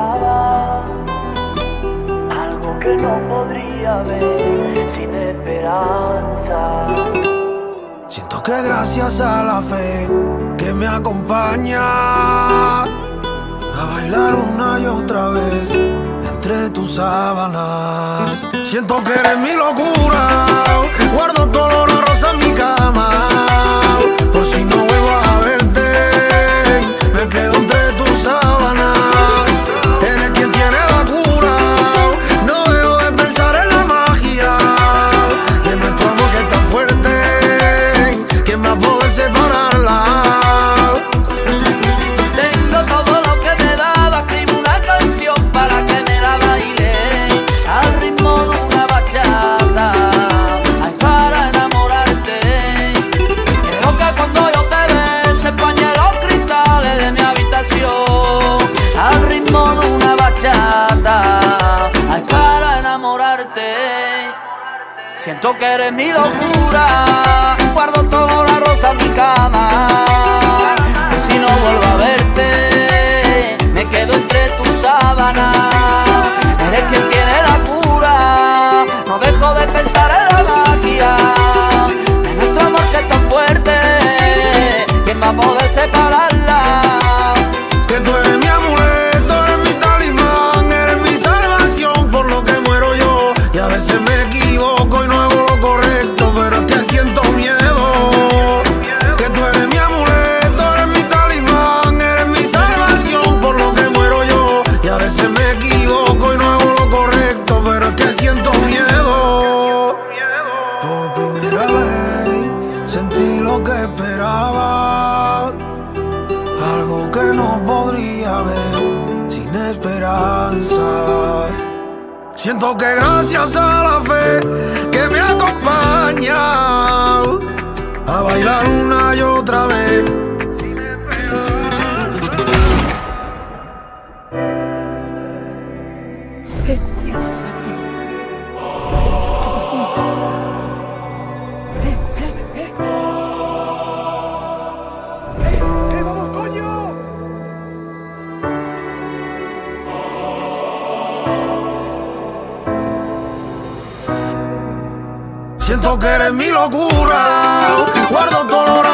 esperaba, algo que no podría ver sin esperanza. Siento que gracias a la fe que me acompaña a bailar una y otra vez entre tus sábanas. Siento que eres mi locura, guardo tu olor a rosa en mi cama. Por si no vuelvo a verte, me quedo entre tus sábanas. Eres quien tiene la cura, no dejo de pensar en la magia de nuestro amor que es tan fuerte. ¿Quién va a poder separarla? Tengo todo lo que me daba, escribo una canción para que me la baile al ritmo de una bachata, ay, para enamorarte. Quiero que cuando yo te bese empañe los cristales de mi habitación al ritmo de una bachata, ay, para enamorarte. Siento que eres mi locura, guardo todo la rosa en mi cama. Si no vuelvo a verte, me quedo entre tus sábanas. Eres quien tiene la cura, no dejo de pensar en la magia de nuestro amor que es tan fuerte. ¿Quién va a poder separarla? Que tú eres mi amuleto, eres mi talismán, eres mi salvación, por lo que muero yo. Y a veces me equivoco y no hago lo correcto, pero es que siento miedo. Que tú eres mi amuleto, eres mi talismán, eres mi salvación, por lo que muero yo. Y a veces me equivoco y no hago lo correcto, pero es que siento miedo. Por primera vez sentí lo que esperaba, algo que no podría ver sin esperanza. Siento que gracias a la fe que me acompaña a bailar una y otra vez. Siento que eres mi locura, guardo tu olor a